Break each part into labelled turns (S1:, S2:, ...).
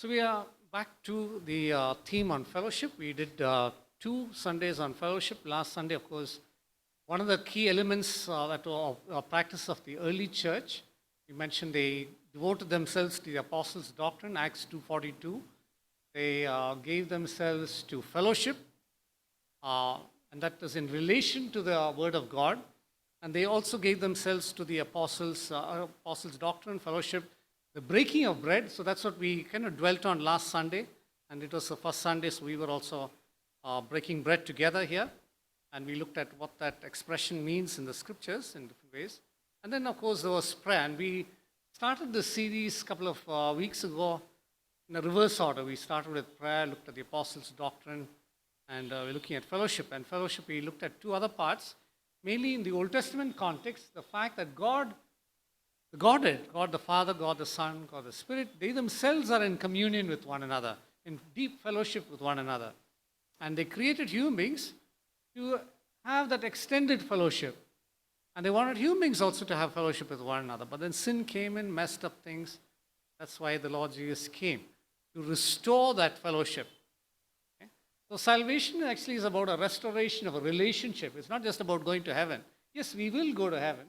S1: So we are back to the theme on fellowship. We did 2 Sundays on fellowship. Last Sunday, of course, one of the key elements that were of practice of the early church. We mentioned they devoted themselves to the apostles' doctrine, Acts 2:42. They gave themselves to fellowship, and that was in relation to the Word of God. And they also gave themselves to the apostles' doctrine, fellowship, the breaking of bread. So that's what we kind of dwelt on last Sunday. And it was the first Sunday, so we were also breaking bread together here. And we looked at what that expression means in the scriptures in different ways. And then, of course, there was prayer. And we started the series a couple of weeks ago in a reverse order. We started with prayer, looked at the apostles' doctrine, and we're looking at fellowship. And fellowship, we looked at two other parts, mainly in the Old Testament context, the fact that God the Father, God the Son, God the Spirit, they themselves are in communion with one another, in deep fellowship with one another. And they created human beings to have that extended fellowship. And they wanted human beings also to have fellowship with one another. But then sin came in, messed up things. That's why the Lord Jesus came, to restore that fellowship. Okay? So salvation actually is about a restoration of a relationship. It's not just about going to heaven. Yes, we will go to heaven.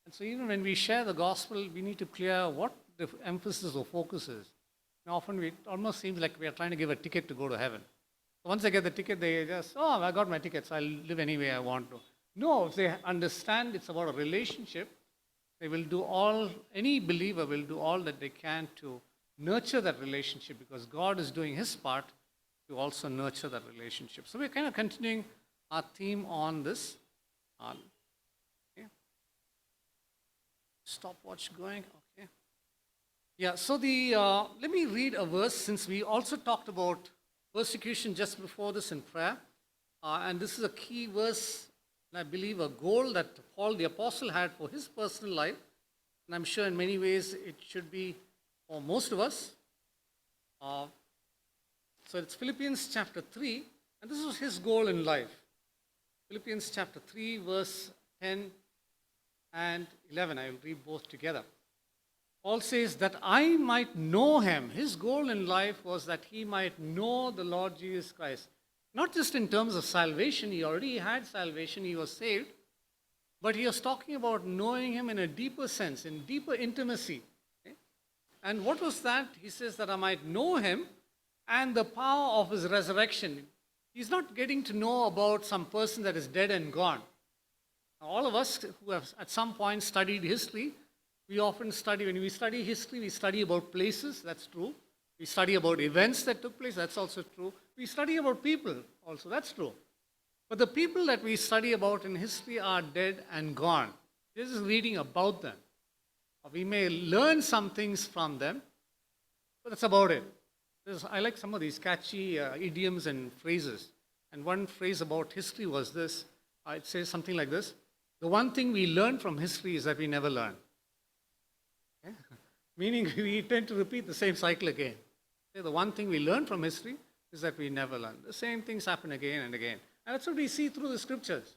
S1: And so even when we share the gospel, we need to clear what the emphasis or focus is. And often it almost seems like we are trying to give a ticket to go to heaven. Once they get the ticket, they just, I got my ticket, so I'll live any way I want to. No, if they understand it's about a relationship, they will do any believer will do all that they can to nurture that relationship, because God is doing his part to also nurture that relationship. So we're kind of continuing our theme on this. Stopwatch going, okay. Yeah, so let me read a verse, since we also talked about persecution just before this in prayer. And this is a key verse, and I believe a goal that Paul the Apostle had for his personal life. And I'm sure in many ways it should be for most of us. So it's Philippians chapter 3, and this was his goal in life. Philippians chapter 3, verse 10 and 11. I will read both together. Paul says that I might know him. His goal in life was that he might know the Lord Jesus Christ. Not just in terms of salvation, he already had salvation, he was saved, but he was talking about knowing him in a deeper sense, in deeper intimacy. Okay? And what was that? He says that I might know him and the power of his resurrection. He's not getting to know about some person that is dead and gone. All of us who have at some point studied history, we often study, when we study history, we study about places, that's true. We study about events that took place, that's also true. We study about people also, that's true. But the people that we study about in history are dead and gone. This is reading about them. We may learn some things from them, but that's about it. I like some of these catchy idioms and phrases. And one phrase about history was this. It says something like this: the one thing we learn from history is that we never learn. Okay? Meaning we tend to repeat the same cycle again. Okay? The one thing we learn from history is that we never learn. The same things happen again and again. And that's what we see through the scriptures.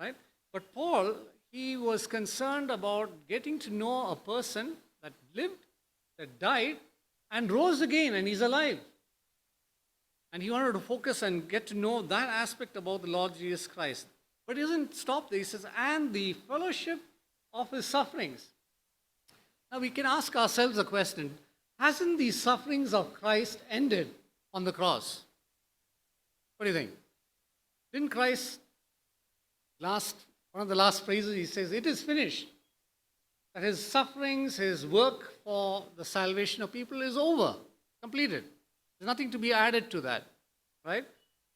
S1: Right? But Paul, he was concerned about getting to know a person that lived, that died, and rose again, and he's alive. And he wanted to focus and get to know that aspect about the Lord Jesus Christ. But he doesn't stop there. He says, and the fellowship of his sufferings. Now we can ask ourselves a question: hasn't the sufferings of Christ ended on the cross? What do you think? Didn't Christ, one of the last phrases, he says, it is finished. That his sufferings, his work for the salvation of people is over, completed. There's nothing to be added to that, right?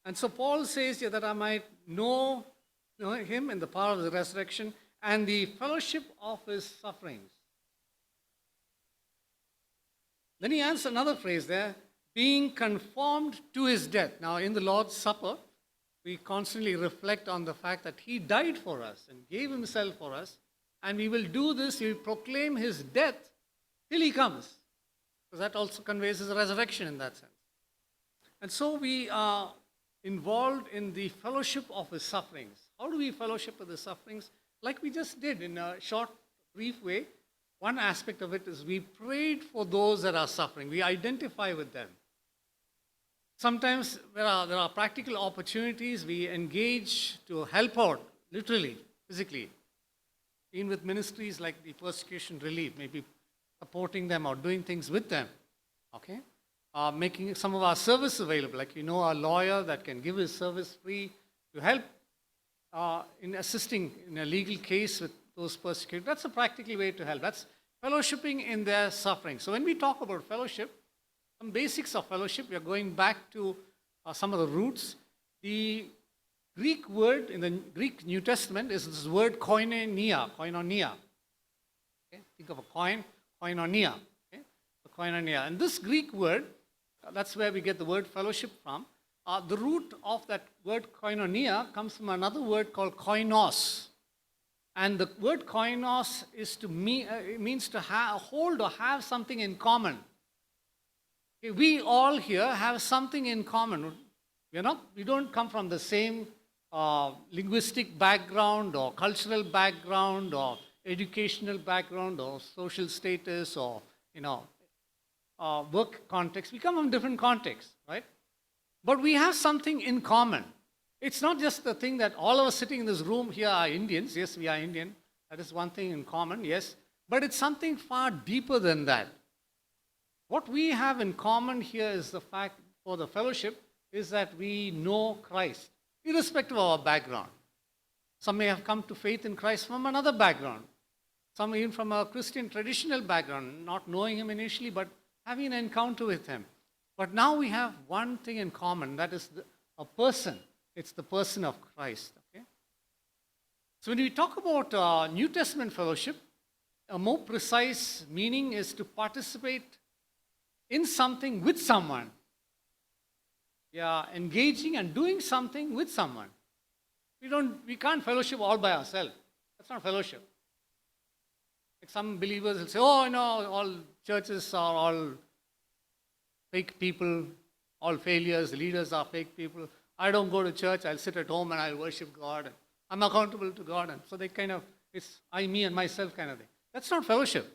S1: And so Paul says here that I might know him in the power of the resurrection and the fellowship of his sufferings. Then he adds another phrase there, being conformed to his death. Now in the Lord's Supper, we constantly reflect on the fact that he died for us and gave himself for us. And we will do this, we will proclaim his death till he comes. Because that also conveys his resurrection in that sense. And so we are involved in the fellowship of his sufferings. How do we fellowship with his sufferings? Like we just did in a short, brief way. one aspect of it is we prayed for those that are suffering. We identify with them. Sometimes there are practical opportunities. We engage to help out, literally, physically. Even with ministries like the persecution relief, maybe supporting them or doing things with them. Okay? Making some of our service available. Like a lawyer that can give his service free to help in assisting in a legal case with those persecuted. That's a practical way to help. That's fellowshipping in their suffering. So when we talk about fellowship, some basics of fellowship, we are going back to some of the roots. The Greek word in the Greek New Testament is this word koinonia. Okay? Think of a coin, koinonia. Okay? The koinonia. And this Greek word, that's where we get the word fellowship from. The root of that word koinonia comes from another word called koinos. And the word koinos is it means to hold or have something in common. Okay, we all here have something in common. We don't come from the same linguistic background or cultural background or educational background or social status or work context. We come from different contexts, right? But we have something in common. It's not just the thing that all of us sitting in this room here are Indians. Yes, we are Indian. That is one thing in common, yes. But it's something far deeper than that. What we have in common here is the fact for the fellowship is that we know Christ, irrespective of our background. Some may have come to faith in Christ from another background. Some even from a Christian traditional background, not knowing Him initially, but having an encounter with Him. But now we have one thing in common, that is a person. It's the person of Christ. Okay? So when we talk about New Testament fellowship, a more precise meaning is to participate in something with someone. Yeah, engaging and doing something with someone. We can't fellowship all by ourselves. That's not fellowship. Like some believers will say, all churches are all fake people, all failures, leaders are fake people. I don't go to church, I'll sit at home and I'll worship God. I'm accountable to God. And so they it's I, me and myself kind of thing. That's not fellowship.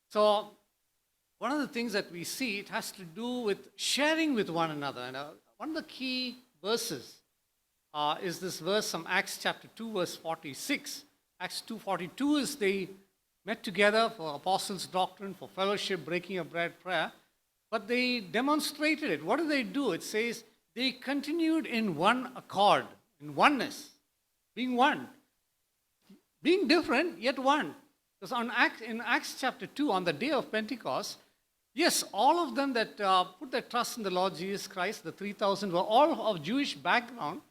S1: So one of the things that we see, it has to do with sharing with one another. And one of the key verses is this verse from Acts chapter 2, verse 46. Acts 2:42 is they met together for apostles' doctrine, for fellowship, breaking of bread, prayer. But they demonstrated it. What did they do? It says they continued in one accord, in oneness, being one. Being different, yet one. Because in Acts chapter 2, on the day of Pentecost, yes, all of them that put their trust in the Lord Jesus Christ, the 3,000, were all of Jewish background,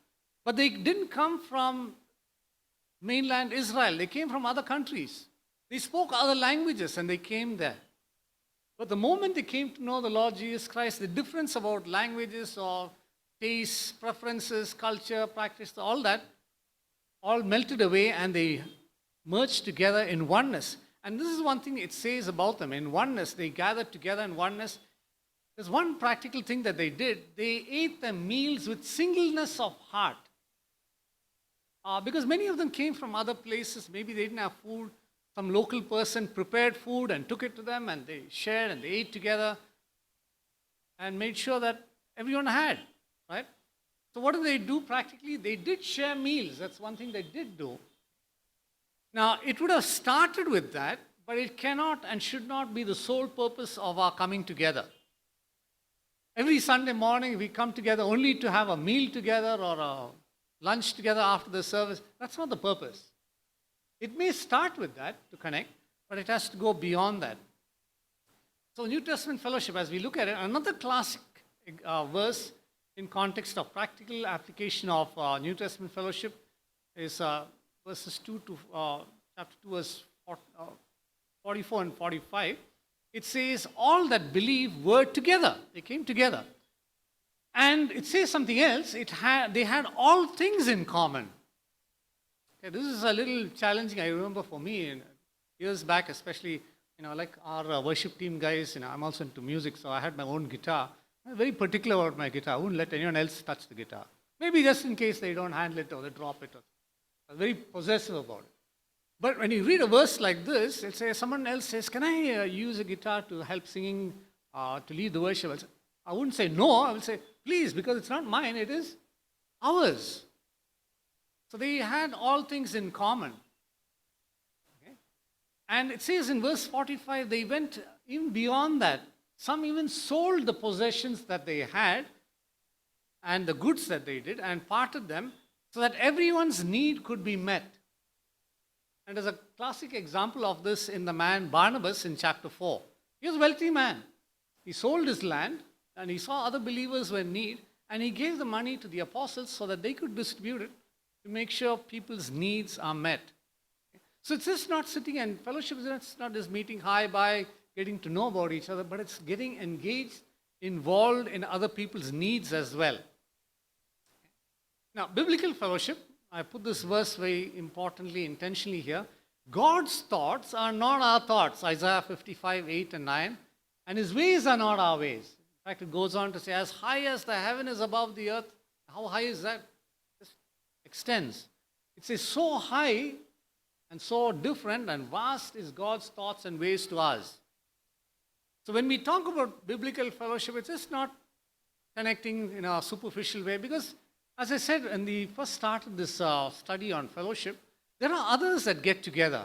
S1: but they didn't come from mainland Israel. They came from other countries. They spoke other languages and they came there. But the moment they came to know the Lord Jesus Christ, the difference about languages or tastes, preferences, culture, practice, all that, all melted away and they merged together in oneness. And this is one thing it says about them. In oneness, they gathered together in oneness. There's one practical thing that they did. They ate their meals with singleness of heart. Because many of them came from other places. Maybe they didn't have food. Some local person prepared food and took it to them, and they shared and they ate together and made sure that everyone had, right? So what did they do practically? They did share meals. That's one thing they did do. Now, it would have started with that, but it cannot and should not be the sole purpose of our coming together. Every Sunday morning, we come together only to have a meal together or a lunch together after the service. That's not the purpose. It may start with that to connect, but it has to go beyond that. So New Testament fellowship, as we look at it, another classic verse in context of practical application of New Testament fellowship is verses 2 to chapter 2, verse 44 and 45. It says, all that believe were together. They came together. And it says something else. They had all things in common. Okay, this is a little challenging, I remember, for me years back, especially, like our worship team guys. I'm also into music, so I had my own guitar. I'm very particular about my guitar. I wouldn't let anyone else touch the guitar. Maybe just in case they don't handle it or they drop it. I was very possessive about it. But when you read a verse like this, let's say someone else says, "Can I use a guitar to help singing, to lead the worship?" I wouldn't say no. I will say, "Please," because it's not mine, it is ours. So they had all things in common. Okay? And it says in verse 45, they went even beyond that. Some even sold the possessions that they had and the goods that they did and parted them so that everyone's need could be met. And there's a classic example of this in the man Barnabas in chapter 4. He was a wealthy man. He sold his land and he saw other believers were in need and he gave the money to the apostles so that they could distribute it to make sure people's needs are met. So it's just not sitting and fellowship, it's not just meeting hi, bye, getting to know about each other, but it's getting engaged, involved in other people's needs as well. Now, biblical fellowship, I put this verse very importantly, intentionally here. God's thoughts are not our thoughts, Isaiah 55, 8 and 9, and his ways are not our ways. In fact, it goes on to say, as high as the heaven is above the earth, how high is that? It extends. It says so high and so different and vast is God's thoughts and ways to us. So when we talk about biblical fellowship, it's just not connecting in a superficial way because, as I said, when we first started this study on fellowship, there are others that get together.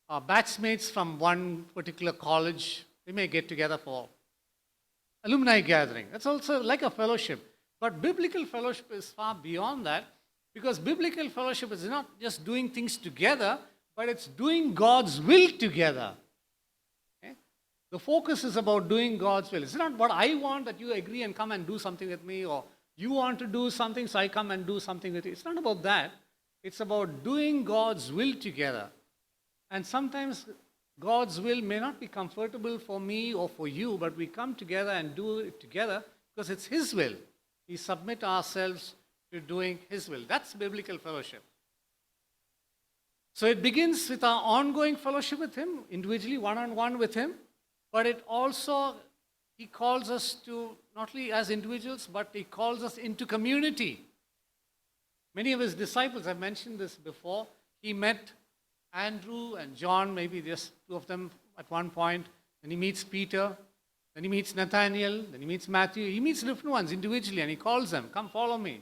S1: Batchmates from one particular college, they may get together for alumni gathering. That's also like a fellowship. But biblical fellowship is far beyond that because biblical fellowship is not just doing things together, but it's doing God's will together. Okay? The focus is about doing God's will. It's not what I want that you agree and come and do something with me, or you want to do something so I come and do something with you. It's not about that. It's about doing God's will together. And sometimes God's will may not be comfortable for me or for you, but we come together and do it together because it's His will. We submit ourselves to doing His will. That's biblical fellowship. So it begins with our ongoing fellowship with Him, individually, one-on-one with Him, but it also, He calls us to, not only as individuals, but He calls us into community. Many of His disciples, I've mentioned this before, He met Andrew and John, maybe just two of them at one point. Then He meets Peter, then He meets Nathaniel, then He meets Matthew. He meets different ones individually and He calls them, come follow me.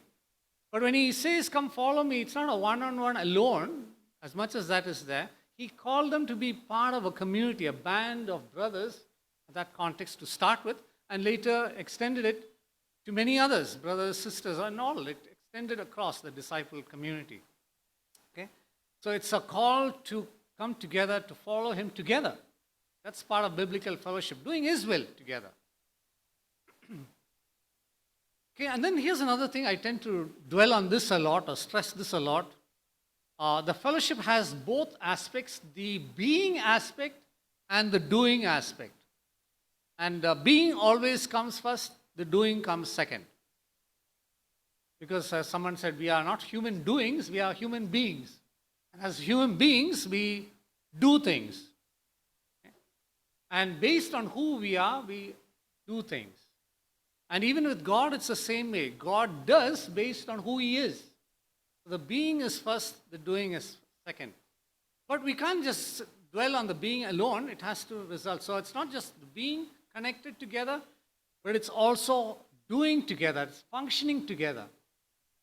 S1: But when He says, come follow me, it's not a one-on-one alone, as much as that is there. He called them to be part of a community, a band of brothers, in that context to start with, and later extended it to many others, brothers, sisters, and all. It extended across the disciple community. Okay? So it's a call to come together, to follow Him together. That's part of biblical fellowship, doing His will together. Okay, and then here's another thing, I tend to dwell on this a lot, or stress this a lot. The fellowship has both aspects, the being aspect and the doing aspect. And being always comes first, the doing comes second. Because as someone said, we are not human doings, we are human beings. And as human beings, we do things. Okay? And based on who we are, we do things. And even with God, it's the same way. God does based on who He is. The being is first, the doing is second. But we can't just dwell on the being alone, it has to result. So it's not just being connected together, but it's also doing together, it's functioning together.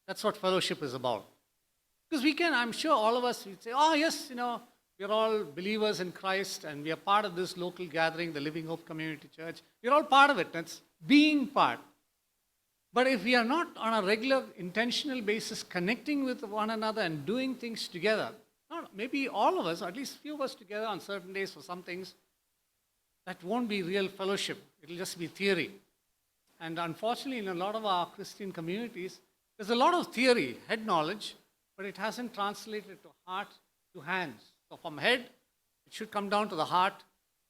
S1: That's what fellowship is about. Because we can, I'm sure all of us, we say, oh yes, we're all believers in Christ and we are part of this local gathering, the Living Hope Community Church. We're all part of it. That's being part. But if we are not on a regular, intentional basis connecting with one another and doing things together, maybe all of us, or at least few of us together on certain days for some things, that won't be real fellowship. It'll just be theory. And unfortunately, in a lot of our Christian communities, there's a lot of theory, head knowledge, but it hasn't translated to heart to hands. So from head, it should come down to the heart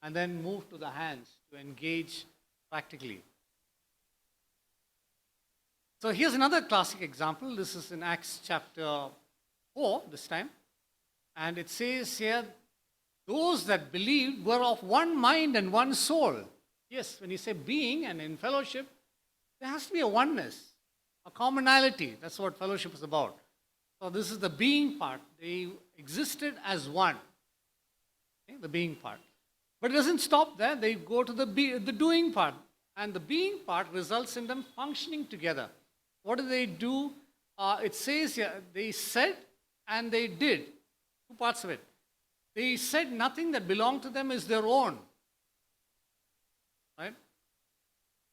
S1: and then move to the hands to engage practically. So here's another classic example. This is in Acts chapter 4 this time. And it says here, those that believed were of one mind and one soul. Yes, when you say being and in fellowship, there has to be a oneness, a commonality. That's what fellowship is about. So this is the being part. They existed as one, okay, the being part. But it doesn't stop there. They go to the doing part. And the being part results in them functioning together. What do they do? It says here, they said and they did. Two parts of it. They said nothing that belonged to them is their own. Right?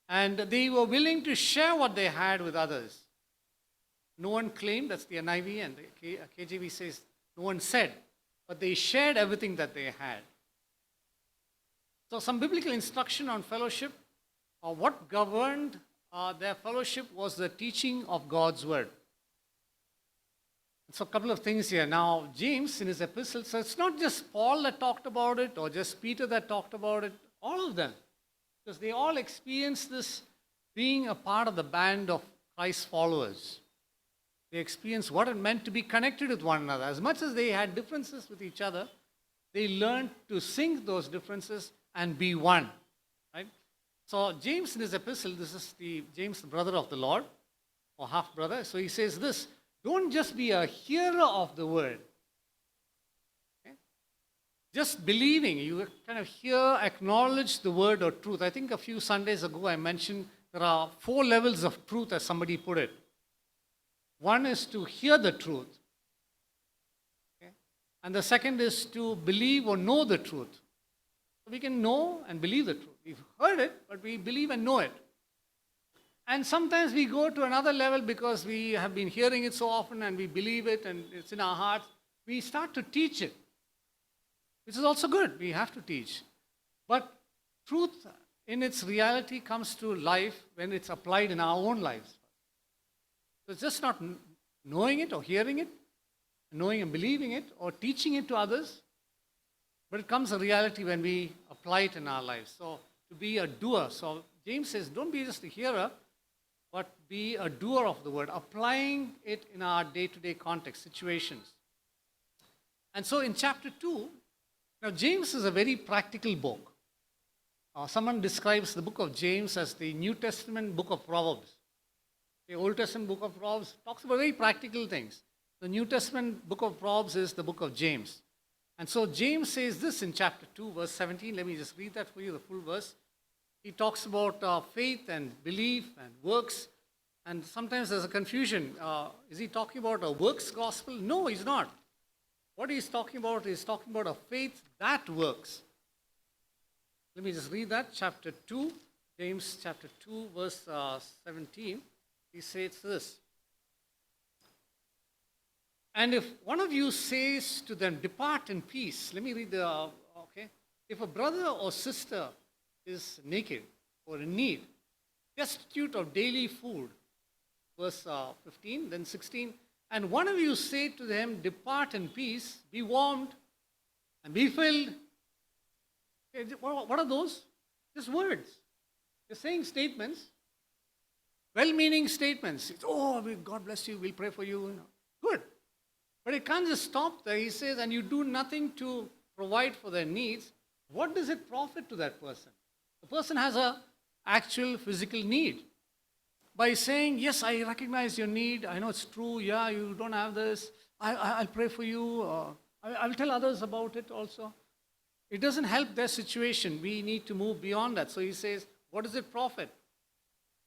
S1: And they were willing to share what they had with others. No one claimed, that's the NIV, and the KJV says, no one said, but they shared everything that they had. So some biblical instruction on fellowship, what governed their fellowship was the teaching of God's word. So a couple of things here. Now, James in his epistle, so it's not just Paul that talked about it or just Peter that talked about it, all of them. Because they all experienced this being a part of the band of Christ's followers. They experienced what it meant to be connected with one another. As much as they had differences with each other, they learned to sink those differences and be one. Right? So James in his epistle, this is James, the brother of the Lord, or half brother. So he says this, don't just be a hearer of the word. Okay? Just believing. You kind of hear, acknowledge the word or truth. I think a few Sundays ago I mentioned there are 4 levels of truth, as somebody put it. One is to hear the truth. Okay? And the second is to believe or know the truth. So we can know and believe the truth. We've heard it, but we believe and know it. And sometimes we go to another level because we have been hearing it so often and we believe it and it's in our hearts. We start to teach it, which is also good. We have to teach. But truth in its reality comes to life when it's applied in our own lives. So it's just not knowing it or hearing it, knowing and believing it or teaching it to others, but it comes a reality when we apply it in our lives. So to be a doer. So James says, don't be just a hearer, but be a doer of the word, applying it in our day-to-day context, situations. And so in chapter 2, now James is a very practical book. Someone describes the book of James as the New Testament book of Proverbs. The Old Testament book of Proverbs talks about very practical things. The New Testament book of Proverbs is the book of James. And so James says this in chapter 2, verse 17. Let me just read that for you, the full verse. He talks about faith and belief and works. And sometimes there's a confusion. Is he talking about a works gospel? No, he's not. What he's talking about is talking about a faith that works. Let me just read that. Chapter 2, James chapter 2, verse 17. He says this. And if one of you says to them, depart in peace. Let me read okay. If a brother or sister is naked or in need, destitute of daily food, verse 15, then 16, and one of you say to them, depart in peace, be warmed and be filled. Okay, what are those? Just words. They're saying statements, well-meaning statements. Oh, God bless you, we'll pray for you. Good. But it can't just stop there. He says, and you do nothing to provide for their needs. What does it profit to that person? The person has an actual physical need. By saying, yes, I recognize your need. I know it's true. Yeah, you don't have this. I'll pray for you. I'll tell others about it also. It doesn't help their situation. We need to move beyond that. So he says, what does it profit?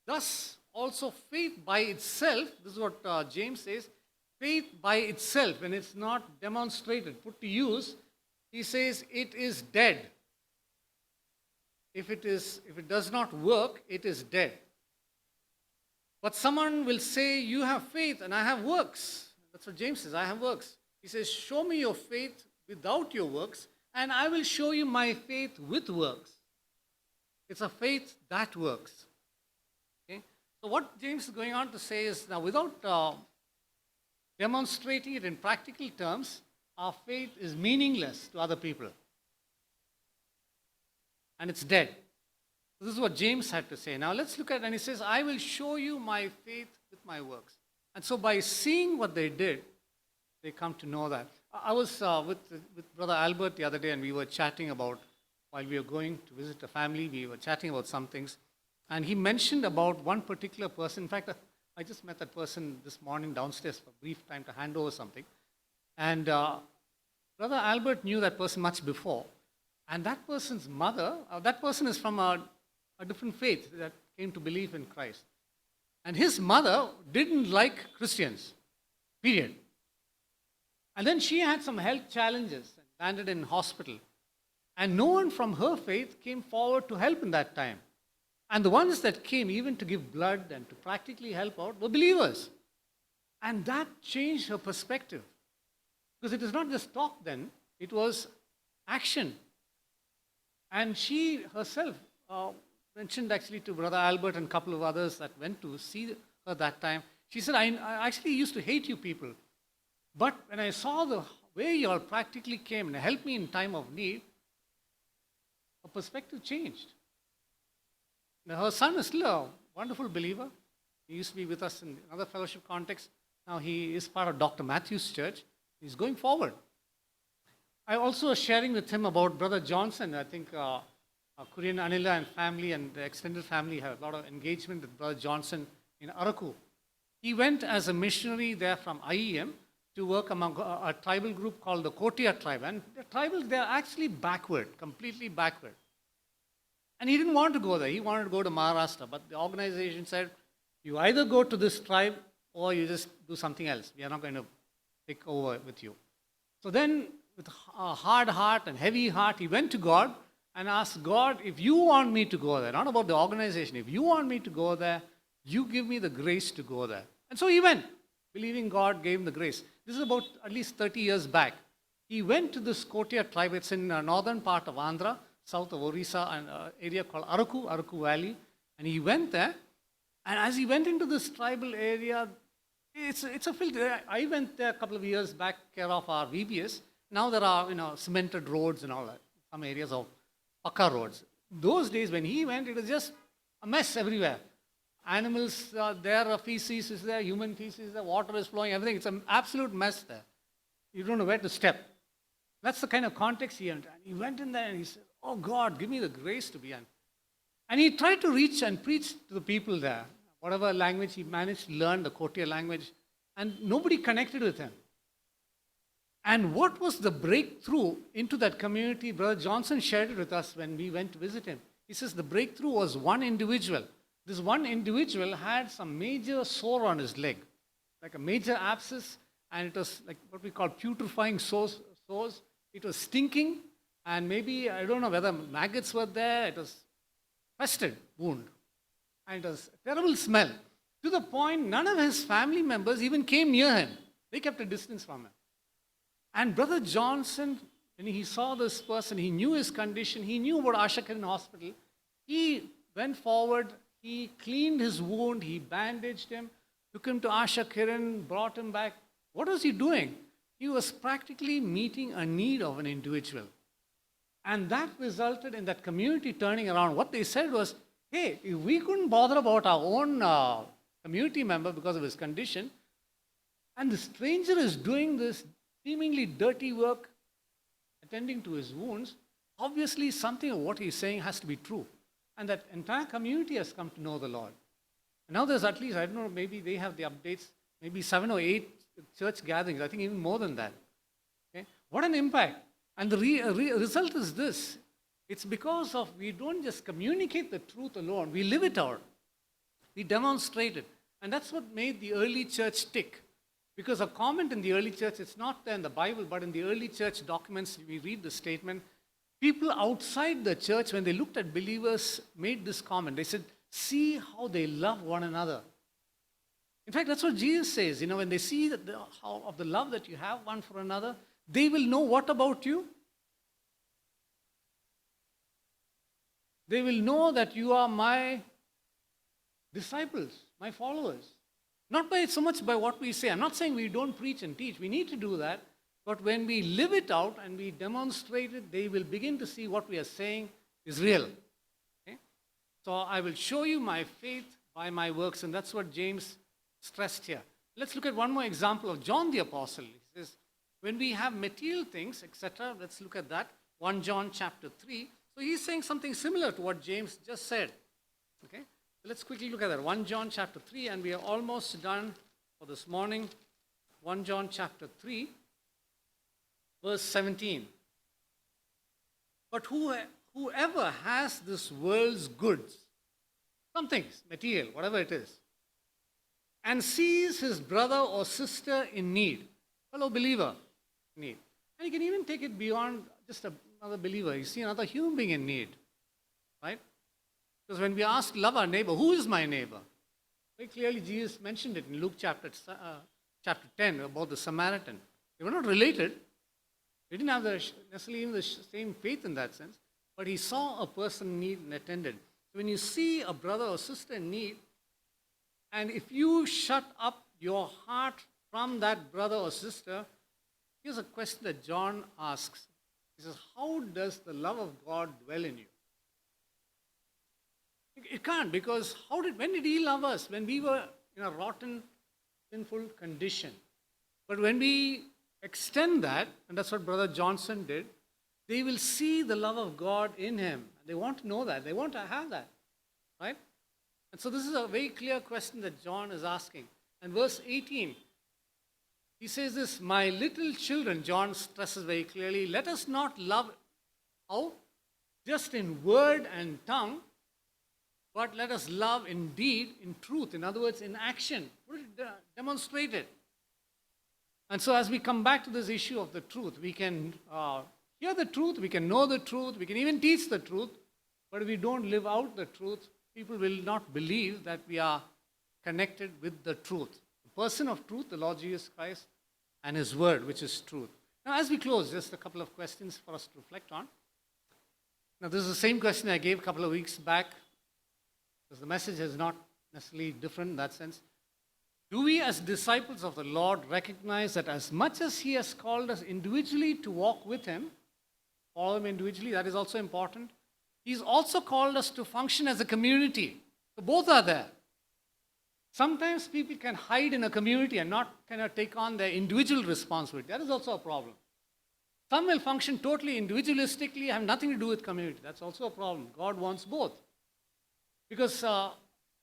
S1: Thus, also faith by itself, this is what James says, faith by itself, when it's not demonstrated, put to use, he says it is dead. If it does not work, it is dead. But someone will say, you have faith and I have works. That's what James says, I have works. He says, show me your faith without your works, and I will show you my faith with works. It's a faith that works. Okay? So what James is going on to say is, now without demonstrating it in practical terms, our faith is meaningless to other people. And it's dead. So this is what James had to say. Now let's look at it. And he says, I will show you my faith with my works. And so by seeing what they did, they come to know that. I was with Brother Albert the other day, and we were chatting about, while we were going to visit a family, we were chatting about some things. And he mentioned about one particular person. In fact, I just met that person this morning downstairs for a brief time to hand over something. And Brother Albert knew that person much before. And that person's mother, that person is from a different faith that came to believe in Christ. And his mother didn't like Christians, period. And then she had some health challenges and landed in hospital. And no one from her faith came forward to help in that time. And the ones that came even to give blood and to practically help out were believers. And that changed her perspective. Because it was not just talk then, it was action. And she herself mentioned actually to Brother Albert and a couple of others that went to see her that time. She said, I actually used to hate you people. But when I saw the way you all practically came and helped me in time of need, her perspective changed. Now, her son is still a wonderful believer. He used to be with us in another fellowship context. Now he is part of Dr. Matthew's church. He's going forward. I also was sharing with him about Brother Johnson. I think Korean Anila and family and the extended family have a lot of engagement with Brother Johnson in Araku. He went as a missionary there from IEM to work among a tribal group called the Kotia tribe. And the tribals, they're actually backward, completely backward. And he didn't want to go there. He wanted to go to Maharashtra. But the organization said, you either go to this tribe or you just do something else. We are not going to take over with you. So then, with a hard heart and heavy heart, he went to God and asked God, if you want me to go there, not about the organization, if you want me to go there, you give me the grace to go there. And so he went, believing God gave him the grace. This is about at least 30 years back. He went to this Kotia tribe. It's in northern part of Andhra, south of Orissa, an area called Araku Valley. And he went there. And as he went into this tribal area, it's a field. I went there a couple of years back, care of our VBS. Now there are cemented roads and all that. Some areas of Pakka roads. Those days when he went, it was just a mess everywhere. Animals there, feces is there, human feces is there, water is flowing, everything. It's an absolute mess there. You don't know where to step. That's the kind of context he entered. He went in there and he said, oh God, give me the grace to be in. And he tried to reach and preach to the people there. Whatever language he managed to learn, the Kotia language, and nobody connected with him. And what was the breakthrough into that community? Brother Johnson shared it with us when we went to visit him. He says the breakthrough was one individual. This one individual had some major sore on his leg, like a major abscess, and it was like what we call putrefying sores. It was stinking, and maybe, I don't know whether maggots were there. It was infested wound, and it was a terrible smell, to the point none of his family members even came near him. They kept a distance from him. And Brother Johnson, when he saw this person, he knew his condition, he knew about Asha Kiran Hospital. He went forward, he cleaned his wound, he bandaged him, took him to Asha Kiran, brought him back. What was he doing? He was practically meeting a need of an individual. And that resulted in that community turning around. What they said was, hey, if we couldn't bother about our own community member because of his condition, and the stranger is doing this seemingly dirty work, attending to his wounds, obviously something of what he's saying has to be true. And that entire community has come to know the Lord. And now there's at least, I don't know, maybe they have the updates, maybe 7 or 8 church gatherings, I think even more than that. Okay? What an impact. And the result is this. It's because of we don't just communicate the truth alone, we live it out. We demonstrate it. And that's what made the early church tick. Because a comment in the early church, it's not there in the Bible, but in the early church documents, we read the statement. People outside the church, when they looked at believers, made this comment. They said, see how they love one another. In fact, that's what Jesus says. When they see how of the love that you have one for another, they will know what about you? They will know that you are my disciples, my followers. Not by so much by what we say. I'm not saying we don't preach and teach. We need to do that. But when we live it out and we demonstrate it, they will begin to see what we are saying is real. Okay? So I will show you my faith by my works. And that's what James stressed here. Let's look at one more example of John the Apostle. He says, when we have material things, etc., let's look at that. 1 John chapter 3. So he's saying something similar to what James just said. Okay? Let's quickly look at that. 1 John chapter 3, and we are almost done for this morning. 1 John chapter 3, verse 17. But whoever has this world's goods, some things, material, whatever it is, and sees his brother or sister in need, fellow believer in need, and you can even take it beyond just another believer. You see another human being in need, right? Because when we ask, love our neighbor, who is my neighbor? Very clearly, Jesus mentioned it in Luke chapter 10 about the Samaritan. They were not related. They didn't have necessarily even the same faith in that sense, but he saw a person in need and attended. So when you see a brother or sister in need, and if you shut up your heart from that brother or sister, here's a question that John asks. He says, how does the love of God dwell in you? It can't, because when did he love us? When we were in a rotten, sinful condition. But when we extend that, and that's what Brother Johnson did, they will see the love of God in him. They want to know that. They want to have that. Right? And so this is a very clear question that John is asking. And verse 18, he says this, my little children, John stresses very clearly, let us not love, how? Just in word and tongue, but let us love in deed, in truth. In other words, in action. Demonstrate it. And so as we come back to this issue of the truth, we can hear the truth, we can know the truth, we can even teach the truth, but if we don't live out the truth, people will not believe that we are connected with the truth. The person of truth, the Lord Jesus Christ, and his word, which is truth. Now as we close, just a couple of questions for us to reflect on. Now this is the same question I gave a couple of weeks back, because the message is not necessarily different in that sense. Do we as disciples of the Lord recognize that as much as he has called us individually to walk with him, follow him individually, that is also important, he's also called us to function as a community. So both are there. Sometimes people can hide in a community and not cannot take on their individual responsibility. That is also a problem. Some will function totally individualistically, have nothing to do with community. That's also a problem. God wants both. Because I'll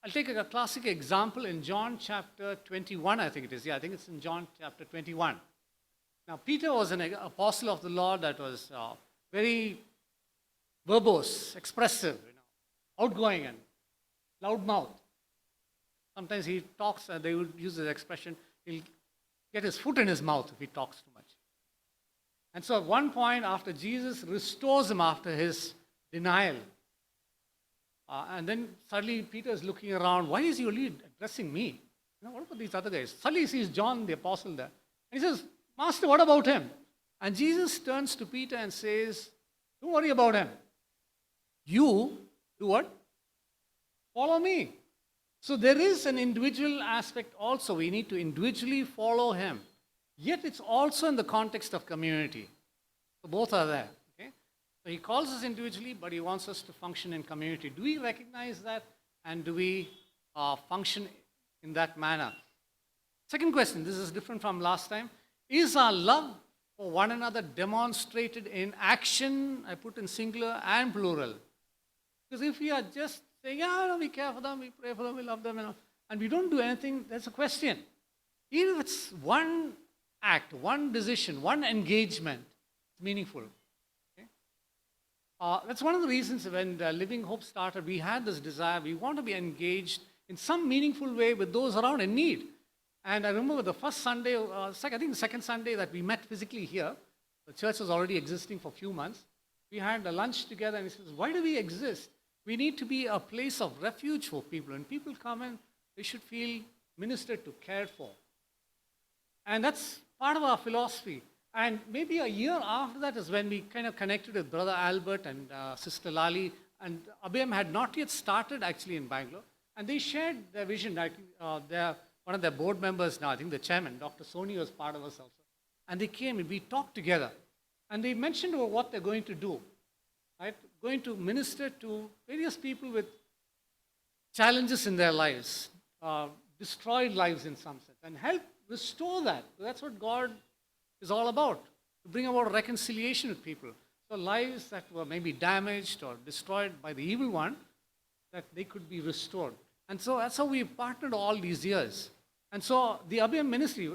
S1: take a classic example in John chapter 21, I think it is. Yeah, I think it's in John chapter 21. Now, Peter was an apostle of the Lord that was very verbose, expressive, outgoing and loudmouth. Sometimes he talks, they would use this expression, he'll get his foot in his mouth if he talks too much. And so at one point, after Jesus restores him after his denial, and then suddenly Peter is looking around, why is he only addressing me? What about these other guys? Suddenly he sees John the apostle there. And he says, Master, what about him? And Jesus turns to Peter and says, don't worry about him. You do what? Follow me. So there is an individual aspect also. We need to individually follow him. Yet it's also in the context of community. So both are there. So he calls us individually, but he wants us to function in community. Do we recognize that, and do we function in that manner? Second question, this is different from last time. Is our love for one another demonstrated in action? I put in singular and plural. Because if we are just saying, we care for them, we pray for them, we love them, and we don't do anything, that's a question. Even if it's one act, one decision, one engagement, it's meaningful. That's one of the reasons when Living Hope started, we had this desire, we want to be engaged in some meaningful way with those around in need. And I remember the first Sunday, I think the second Sunday that we met physically here, the church was already existing for a few months. We had a lunch together and he says, why do we exist? We need to be a place of refuge for people. When people come in, they should feel ministered to, cared for. And that's part of our philosophy. And maybe a year after that is when we kind of connected with Brother Albert and Sister Lali. And Abhyam had not yet started actually in Bangalore. And they shared their vision. They're one of their board members now, I think the chairman, Dr. Soni was part of us also. And they came and we talked together. And they mentioned about what they're going to do. Right? Going to minister to various people with challenges in their lives, destroyed lives in some sense, and help restore that. That's what God is all about, to bring about reconciliation with people. So lives that were maybe damaged or destroyed by the evil one, that they could be restored. And so that's how we partnered all these years. And so the Abhayam ministry,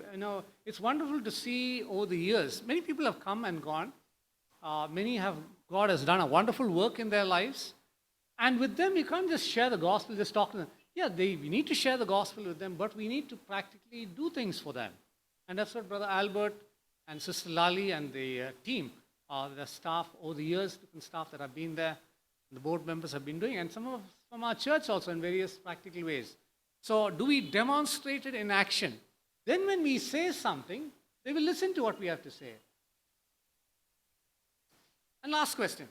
S1: it's wonderful to see over the years. Many people have come and gone. God has done a wonderful work in their lives. And with them, you can't just share the gospel, just talk to them. Yeah, we need to share the gospel with them, but we need to practically do things for them. And that's what Brother Albert and Sister Lali and the team, the staff over the years, different staff that have been there, the board members have been doing, and some from our church also in various practical ways. So do we demonstrate it in action? Then when we say something, they will listen to what we have to say. And last question.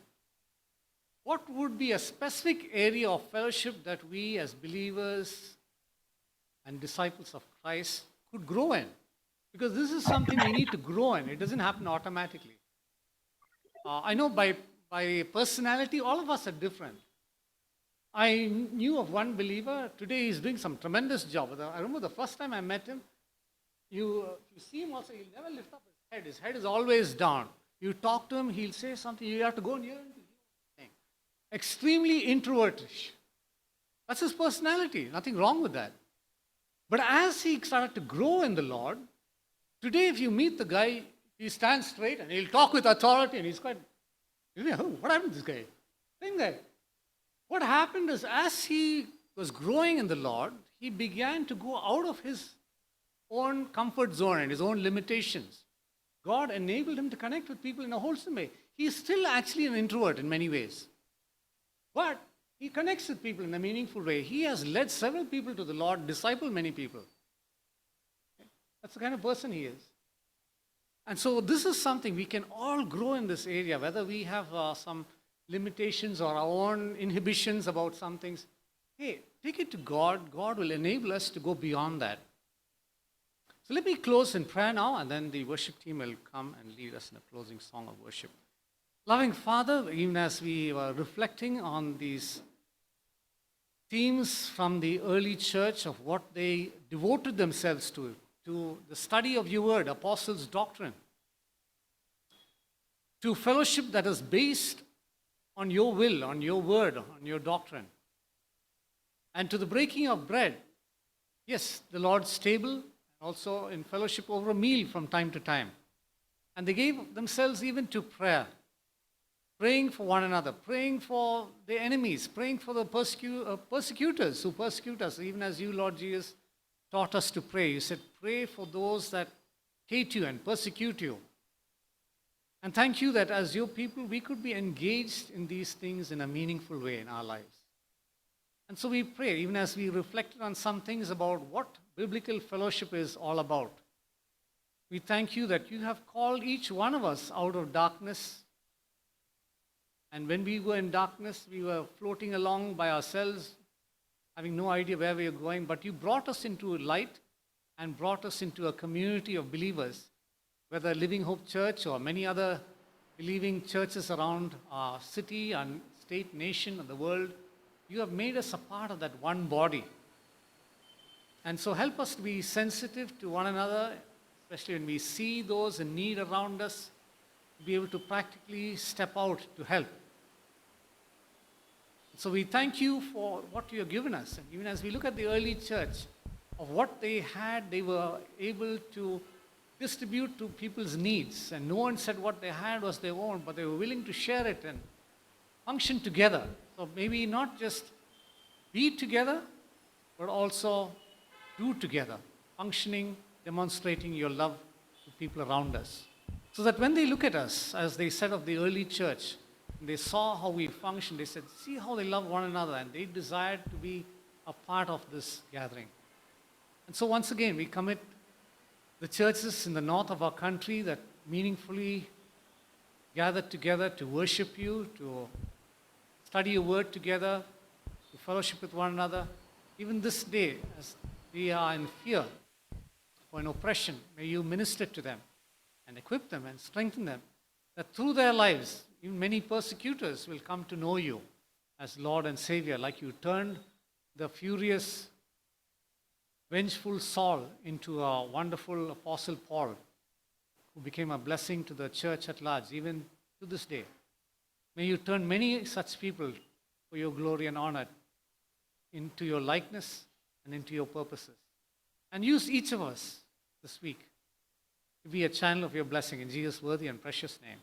S1: What would be a specific area of fellowship that we as believers and disciples of Christ could grow in? Because this is something we need to grow in. It doesn't happen automatically. I know by personality, all of us are different. I knew of one believer. Today he's doing some tremendous job. I remember the first time I met him, you see him also, he'll never lift up his head. His head is always down. You talk to him, he'll say something, you have to go near him. Extremely introvertish. That's his personality. Nothing wrong with that. But as he started to grow in the Lord, today if you meet the guy, he stands straight and he'll talk with authority and he's quite, what happened to this guy? Think that. What happened is as he was growing in the Lord, he began to go out of his own comfort zone and his own limitations. God enabled him to connect with people in a wholesome way. He's still actually an introvert in many ways. But he connects with people in a meaningful way. He has led several people to the Lord, discipled many people. That's the kind of person he is. And so this is something we can all grow in this area, whether we have some limitations or our own inhibitions about some things. Hey, take it to God. God will enable us to go beyond that. So let me close in prayer now, and then the worship team will come and lead us in a closing song of worship. Loving Father, even as we were reflecting on these themes from the early church of what they devoted themselves to the study of your word, apostles' doctrine, to fellowship that is based on your will, on your word, on your doctrine, and to the breaking of bread. Yes, the Lord's table, also in fellowship over a meal from time to time. And they gave themselves even to prayer. Praying for one another, praying for the enemies, praying for the persecutors who persecute us, even as you, Lord Jesus, taught us to pray. You said, pray for those that hate you and persecute you. And thank you that as your people, we could be engaged in these things in a meaningful way in our lives. And so we pray, even as we reflected on some things about what biblical fellowship is all about. We thank you that you have called each one of us out of darkness. And when we were in darkness, we were floating along by ourselves, having no idea where we were going. But you brought us into light and brought us into a community of believers, whether Living Hope Church or many other believing churches around our city and state, nation, and the world. You have made us a part of that one body. And so help us to be sensitive to one another, especially when we see those in need around us, to be able to practically step out to help. So we thank you for what you have given us. And even as we look at the early church, of what they had, they were able to distribute to people's needs. And no one said what they had was their own, but they were willing to share it and function together. So maybe not just be together, but also do together, functioning, demonstrating your love to people around us. So that when they look at us, as they said of the early church, they saw how we function, they said, see how they love one another, and they desired to be a part of this gathering. And so once again, we commit the churches in the north of our country that meaningfully gathered together to worship you, to study your word together, to fellowship with one another. Even this day, as we are in fear or in oppression, may you minister to them and equip them and strengthen them, that through their lives, even many persecutors will come to know you as Lord and Savior, like you turned the furious, vengeful Saul into a wonderful Apostle Paul, who became a blessing to the church at large, even to this day. May you turn many such people for your glory and honor into your likeness and into your purposes. And use each of us this week to be a channel of your blessing in Jesus' worthy and precious name.